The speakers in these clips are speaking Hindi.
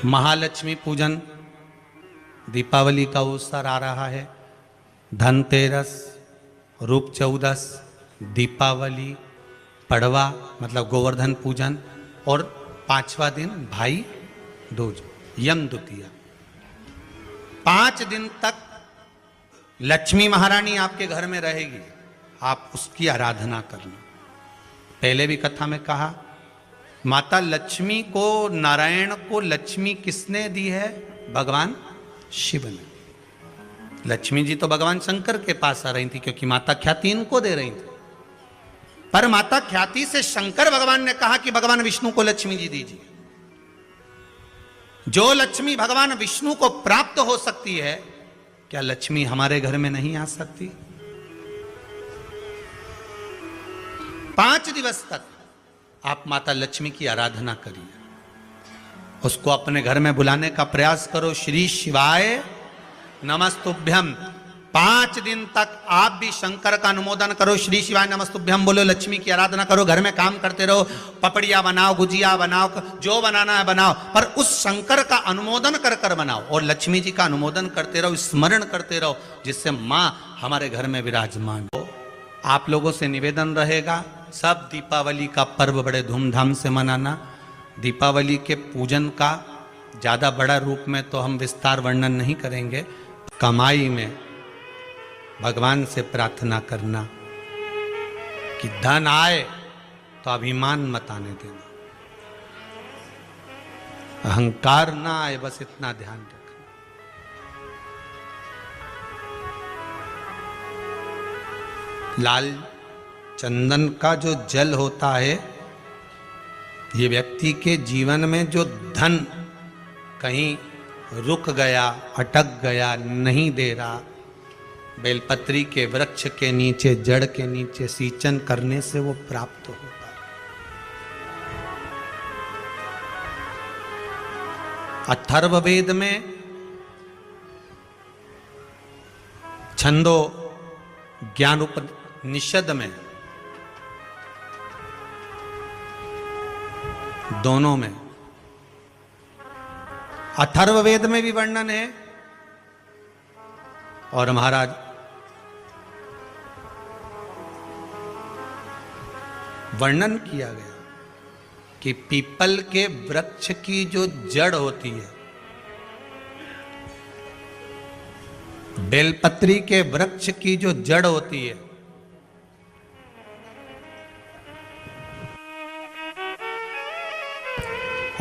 महालक्ष्मी पूजन, दीपावली का अवसर आ रहा है, धनतेरस, रूप चौदस, दीपावली, पड़वा मतलब गोवर्धन पूजन और 5वां दिन भाई दूज यम द्वितीया। 5 दिन तक लक्ष्मी महारानी आपके घर में रहेगी, आप उसकी आराधना करना। पहले भी कथा में कहा, माता लक्ष्मी को, नारायण को लक्ष्मी किसने दी है? भगवान शिव ने। लक्ष्मी जी तो भगवान शंकर के पास आ रही थी क्योंकि माता ख्याति इनको दे रही थी, पर माता ख्याति से शंकर भगवान ने कहा कि भगवान विष्णु को लक्ष्मी जी दीजिए। जो लक्ष्मी भगवान विष्णु को प्राप्त हो सकती है, क्या लक्ष्मी हमारे घर में नहीं आ सकती? 5 दिवस तक आप माता लक्ष्मी की आराधना करिए, उसको अपने घर में बुलाने का प्रयास करो। श्री शिवाय नमस्तुभ्यम। 5 दिन तक आप भी शंकर का अनुमोदन करो, श्री शिवाय नमस्तुभ्यम बोलो, लक्ष्मी की आराधना करो, घर में काम करते रहो, पपड़िया बनाओ, गुजिया बनाओ, जो बनाना है बनाओ, पर उस शंकर का अनुमोदन कर कर बनाओ और लक्ष्मी जी का अनुमोदन करते रहो, स्मरण करते रहो, जिससे माँ हमारे घर में विराजमान हो। आप लोगों से निवेदन रहेगा, सब दीपावली का पर्व बड़े धूमधाम से मनाना। दीपावली के पूजन का ज़्यादा बड़ा रूप में तो हम विस्तार वर्णन नहीं करेंगे। कमाई में भगवान से प्रार्थना करना कि धन आए तो अभिमान मत आने देना, अहंकार ना आए, बस इतना ध्यान रखना। लाल चंदन का जो जल होता है, ये व्यक्ति के जीवन में जो धन कहीं रुक गया, अटक गया, नहीं दे रहा, बेलपत्री के वृक्ष के नीचे, जड़ के नीचे सींचन करने से वो प्राप्त होगा। अथर्ववेद में छंदो ज्ञान उपनिषद में, दोनों में, अथर्ववेद में भी वर्णन है और महाराज वर्णन किया गया कि पीपल के वृक्ष की जो जड़ होती है, बेलपत्री के वृक्ष की जो जड़ होती है,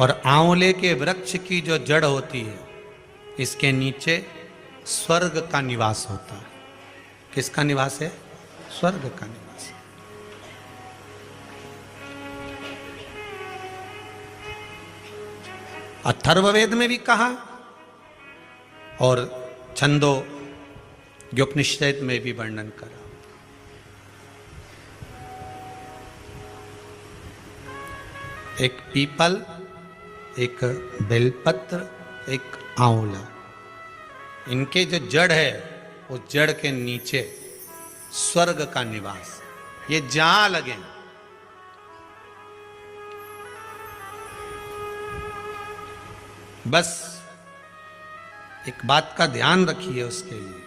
और आंवले के वृक्ष की जो जड़ होती है, इसके नीचे स्वर्ग का निवास होता है। किसका निवास है? स्वर्ग का निवास। अथर्ववेद में भी कहा और छंदो उपनिषद में भी वर्णन करा। एक पीपल, एक बेलपत्र, एक आंवला, इनके जो जड़ है, वो जड़ के नीचे स्वर्ग का निवास। ये जहां लगे, बस एक बात का ध्यान रखिए उसके लिए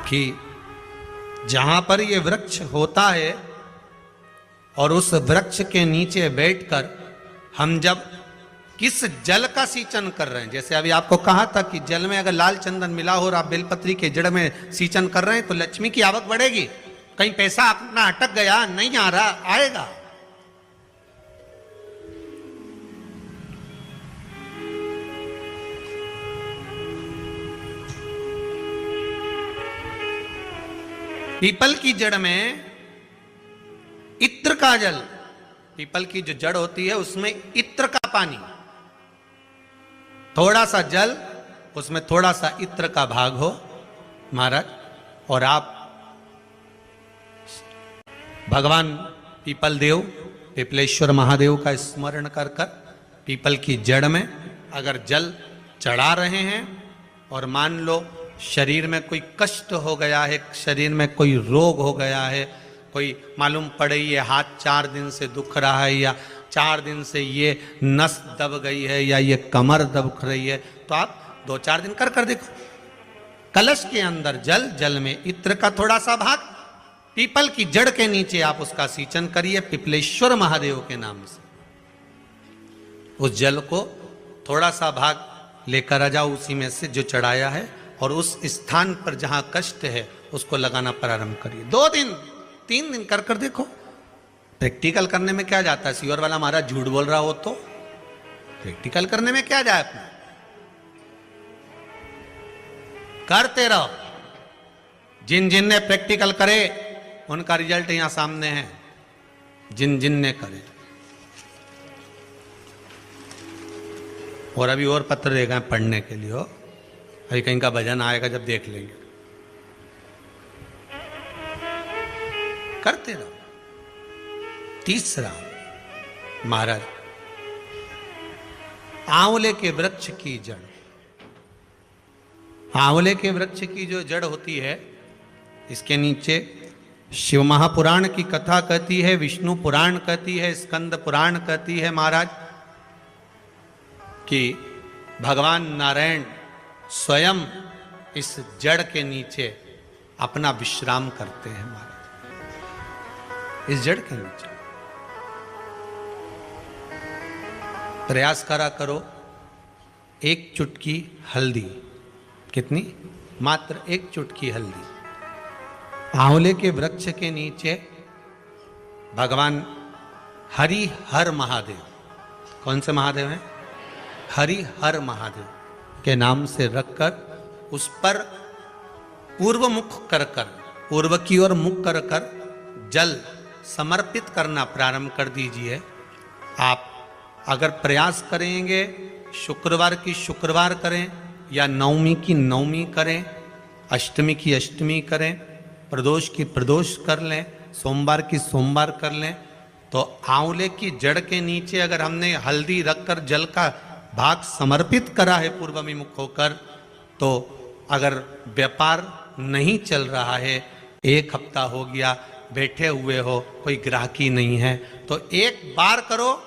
कि जहां पर ये वृक्ष होता है और उस वृक्ष के नीचे बैठकर हम जब किस जल का सींचन कर रहे हैं, जैसे अभी आपको कहा था कि जल में अगर लाल चंदन मिला हो और आप बेलपत्री के जड़ में सींचन कर रहे हैं तो लक्ष्मी की आवक बढ़ेगी। कहीं पैसा अपना अटक गया, नहीं आ रहा, आएगा। पीपल की जड़ में इत्र का जल, पीपल की जो जड़ होती है उसमें इत्र का पानी, थोड़ा सा जल, उसमें थोड़ा सा इत्र का भाग हो महाराज, और आप भगवान पीपल देव, पिपलेश्वर महादेव का स्मरण कर कर पीपल की जड़ में अगर जल चढ़ा रहे हैं और मान लो शरीर में कोई कष्ट हो गया है, शरीर में कोई रोग हो गया है, कोई मालूम पड़े ये हाथ 4 दिन से दुख रहा है, या 4 दिन से ये नस दब गई है, या ये कमर दब रही है, तो आप 2-4 दिन कर देखो। कलश के अंदर जल, जल में इत्र का थोड़ा सा भाग, पीपल की जड़ के नीचे आप उसका सींचन करिए पिपलेश्वर महादेव के नाम से। उस जल को थोड़ा सा भाग लेकर आ जाओ उसी में से जो चढ़ाया है, और उस स्थान पर जहां कष्ट है उसको लगाना प्रारंभ करिए। 2 दिन 3 दिन कर देखो। प्रैक्टिकल करने में क्या जाता है? सीवर वाला महाराज झूठ बोल रहा हो तो प्रैक्टिकल करने में क्या जाए, अपना करते रहो। जिन जिन ने प्रैक्टिकल करे उनका रिजल्ट यहां सामने है, जिन जिन ने करे। और अभी और पत्र दे गए पढ़ने के लिए, हो अभी कहीं का भजन आएगा जब देख लेंगे। करते रहो। तीसरा, महाराज आंवले के वृक्ष की जड़। आंवले के वृक्ष की जो जड़ होती है, इसके नीचे शिव महापुराण की कथा कहती है, विष्णु पुराण कहती है, स्कंद पुराण कहती है महाराज कि भगवान नारायण स्वयं इस जड़ के नीचे अपना विश्राम करते हैं महाराज। इस जड़ के नीचे प्रयास करो, एक चुटकी हल्दी, कितनी? मात्र एक चुटकी हल्दी, आंवले के वृक्ष के नीचे भगवान हरि हर महादेव, कौन से महादेव हैं? हरि हर महादेव के नाम से रखकर उस पर पूर्व मुख कर पूर्व की ओर मुख कर जल समर्पित करना प्रारंभ कर दीजिए। आप अगर प्रयास करेंगे शुक्रवार की शुक्रवार करें, या नवमी की नवमी करें, अष्टमी की अष्टमी करें, प्रदोष की प्रदोष कर लें, सोमवार की सोमवार कर लें, तो आंवले की जड़ के नीचे अगर हमने हल्दी रखकर जल का भाग समर्पित करा है पूर्वाभिमुख होकर, तो अगर व्यापार नहीं चल रहा है, 1 हफ्ता हो गया बैठे हुए हो, कोई ग्राहकी नहीं है, तो एक बार करो,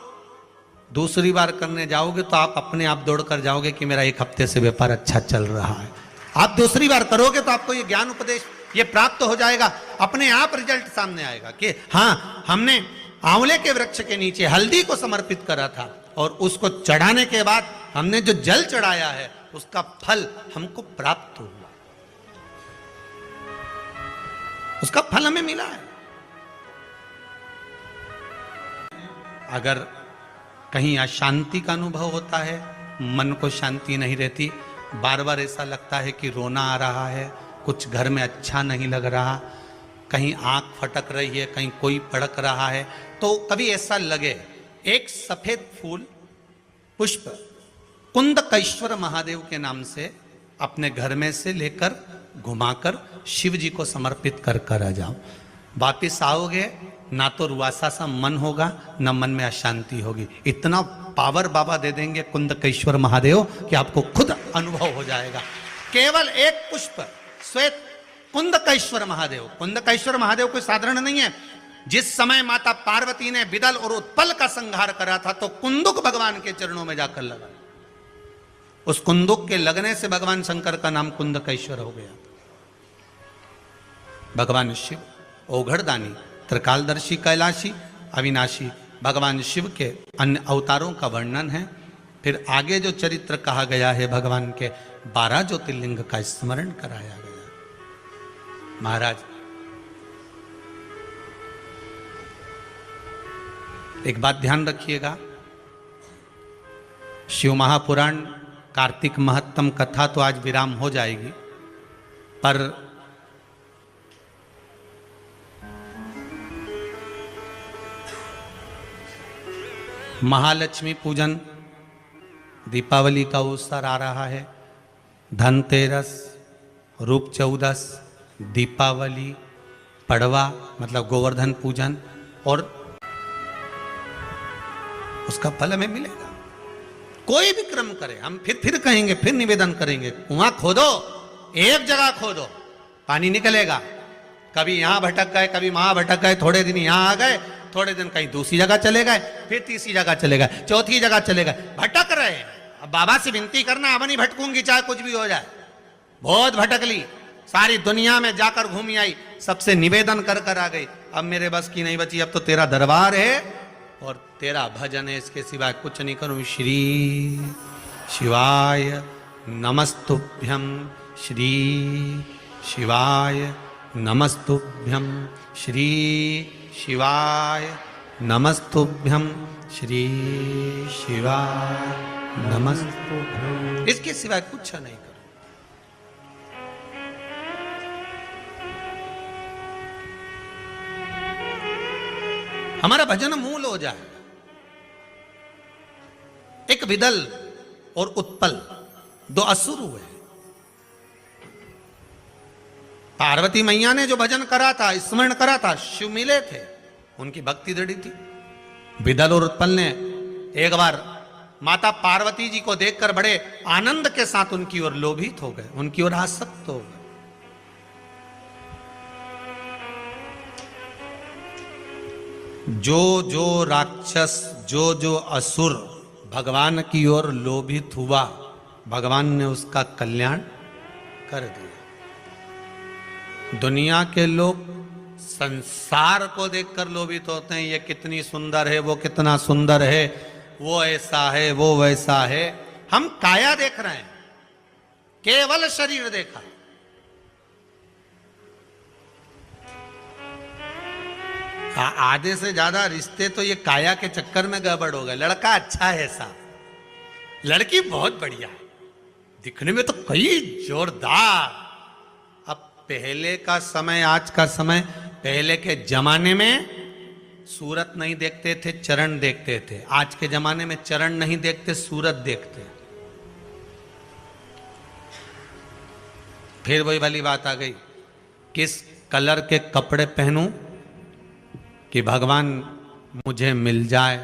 दूसरी बार करने जाओगे तो आप अपने आप दौड़ कर जाओगे कि मेरा 1 हफ्ते से व्यापार अच्छा चल रहा है। आप दूसरी बार करोगे तो आपको ये ज्ञान उपदेश ये प्राप्त हो जाएगा, अपने आप रिजल्ट सामने आएगा कि हाँ, हमने आंवले के वृक्ष के नीचे हल्दी को समर्पित करा था, और उसको चढ़ाने के बाद हमने जो जल चढ़ाया है उसका फल हमको प्राप्त हुआ, उसका फल हमें मिला है। अगर कहीं अशांति का अनुभव होता है, मन को शांति नहीं रहती, बार बार ऐसा लगता है कि रोना आ रहा है, कुछ घर में अच्छा नहीं लग रहा, कहीं आंख फटक रही है, कहीं कोई पड़क रहा है, तो कभी ऐसा लगे, एक सफेद फूल पुष्प कुंदकेश्वर महादेव के नाम से अपने घर में से लेकर घुमाकर शिव जी को समर्पित कर आ जाओ। वापिस आओगे ना तो रुआसा सा मन होगा, ना मन में अशांति होगी। इतना पावर बाबा दे देंगे कुंदकेश्वर महादेव कि आपको खुद अनुभव हो जाएगा। केवल एक पुष्प श्वेत कुंदकेश्वर महादेव, कुंदकेश्वर महादेव कोई साधारण नहीं है। जिस समय माता पार्वती ने विदल और उत्पल का संहार करा था तो कुंदुक भगवान के चरणों में जाकर लगा, उस कुंदुक के लगने से भगवान शंकर का नाम कुंदकेश्वर हो गया। भगवान शिव ओघड़दानी, त्रिकालदर्शी, कैलाशी, अविनाशी, भगवान शिव के अन्य अवतारों का वर्णन है। फिर आगे जो चरित्र कहा गया है, भगवान के 12 ज्योतिर्लिंग का स्मरण कराया गया। महाराज एक बात ध्यान रखिएगा, शिव महापुराण कार्तिक महत्तम कथा तो आज विराम हो जाएगी, पर महालक्ष्मी पूजन, दीपावली का अवसर आ रहा है, धनतेरस, रूप चौदस, दीपावली, पड़वा मतलब गोवर्धन पूजन, और उसका फल हमें मिलेगा। कोई भी क्रम करे, हम फिर कहेंगे, फिर निवेदन करेंगे, कुआं खोदो, एक जगह खोदो, पानी निकलेगा, कभी यहां भटक गए, कभी वहां भटक गए, थोड़े दिन यहां आ गए, थोड़े दिन कहीं दूसरी जगह चले गए, फिर तीसरी जगह चले गए, चौथी जगह चले गए, भटक रहे हैं। अब बाबा से विनती करना, अब नहीं भटकूंगी चाहे कुछ भी हो जाए। बहुत भटक ली, सारी दुनिया में जाकर घूमी आई, सबसे निवेदन कर कर आ गई, अब मेरे बस की नहीं बची, अब तो तेरा दरबार है और तेरा भजन है, इसके सिवाय कुछ नहीं करूं। श्री शिवाय नमस्तुभ्यं, श्री शिवाय नमस्तुभ्यं, श्री शिवाय नमस्तुभ्यं, श्री शिवाय नमस्तुभ्यं, इसके सिवाय कुछ नहीं करो। हमारा भजन मूल हो जाए। एक विदल और उत्पल दो असुर हुए। पार्वती मैया ने जो भजन करा था, स्मरण करा था, शिव मिले थे, उनकी भक्ति दृढ़ थी। विदल और उत्पल ने एक बार माता पार्वती जी को देखकर बड़े आनंद के साथ उनकी ओर लोभित हो गए, उनकी ओर आसक्त हो गए। जो जो राक्षस, जो जो असुर भगवान की ओर लोभित हुआ, भगवान ने उसका कल्याण कर दिया। दुनिया के लोग संसार को देखकर लोभित होते हैं, ये कितनी सुंदर है, वो कितना सुंदर है, वो ऐसा है, वो वैसा है। हम काया देख रहे हैं, केवल शरीर देखा। आधे से ज्यादा रिश्ते तो ये काया के चक्कर में गड़बड़ हो गए। लड़का अच्छा है साहब, लड़की बहुत बढ़िया है, दिखने में तो कई जोरदार। अब पहले का समय, आज का समय, पहले के जमाने में सूरत नहीं देखते थे, चरण देखते थे। आज के जमाने में चरण नहीं देखते, सूरत देखते। फिर वही वाली बात आ गई, किस कलर के कपड़े पहनूं कि भगवान मुझे मिल जाए।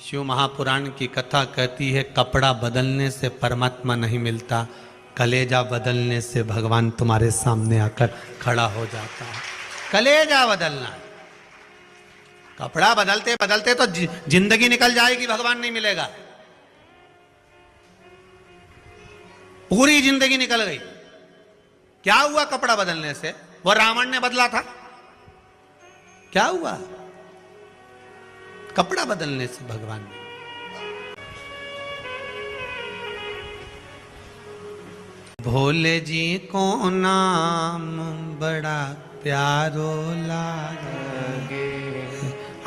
शिव महापुराण की कथा कहती है, कपड़ा बदलने से परमात्मा नहीं मिलता, कलेजा बदलने से भगवान तुम्हारे सामने आकर खड़ा हो जाता है। कलेजा बदलना, कपड़ा बदलते बदलते तो जिंदगी निकल जाएगी, भगवान नहीं मिलेगा। पूरी जिंदगी निकल गई। क्या हुआ कपड़ा बदलने से? वो रावण ने बदला था, क्या हुआ? कपड़ा बदलने से भगवान ने। भोले जी को नाम बड़ा प्यारो लागे।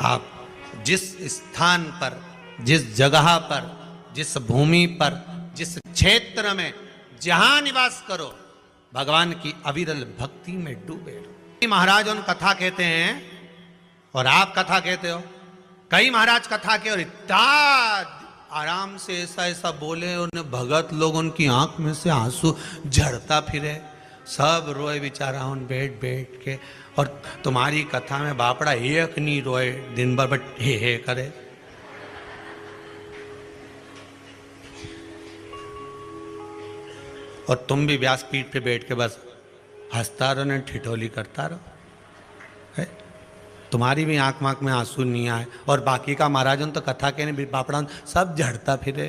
आप जिस स्थान पर, जिस जगह पर, जिस भूमि पर, जिस क्षेत्र में जहां निवास करो, भगवान की अविरल भक्ति में डूबे रहो। महाराज उन कथा कहते हैं और आप कथा कहते हो। कई महाराज कथा के और इतना आराम से ऐसा ऐसा बोले, उन्हें भगत लोग उनकी आंख में से आंसू झड़ता फिरे, सब रोए बेचारा उन बैठ बैठ के। और तुम्हारी कथा में बापड़ा एक नहीं रोए दिन भर, बट हे करे। और तुम भी व्यासपीठ पे बैठ के बस हंसता रहो, ने ठिठोली करता रहो। है? तुम्हारी भी आंख मांख में आंसू नहीं आए, और बाकी का महाराजों तो कथा के नहीं बापड़ा सब झड़ता फिरे।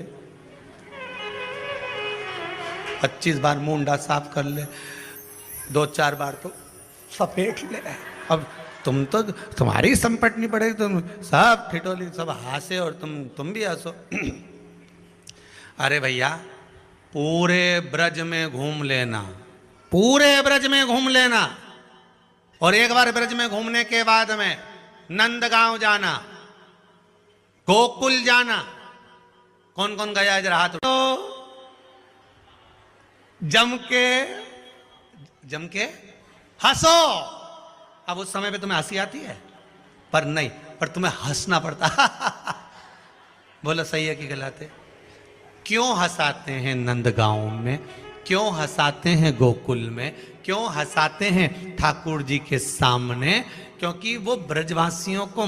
25 बार मुंडा साफ कर ले, 2-4 बार तो सपेट ले। अब तुम तो, तुम्हारी संपट नहीं पड़ेगी, तुम सब ठिठोली, सब हंसे और तुम भी हंसो। अरे भैया, पूरे ब्रज में घूम लेना, पूरे ब्रज में घूम लेना, और एक बार ब्रज में घूमने के बाद में नंदगांव जाना, गोकुल जाना। कौन कौन गया इधर हाथ? तो जम के हंसो। अब उस समय पे तुम्हें हंसी आती है, पर नहीं, पर तुम्हें हंसना पड़ता। बोलो सही है कि गलत है? क्यों हंसाते हैं नंदगांव में? क्यों हंसाते हैं गोकुल में? क्यों हंसाते हैं ठाकुर जी के सामने? क्योंकि वो ब्रजवासियों को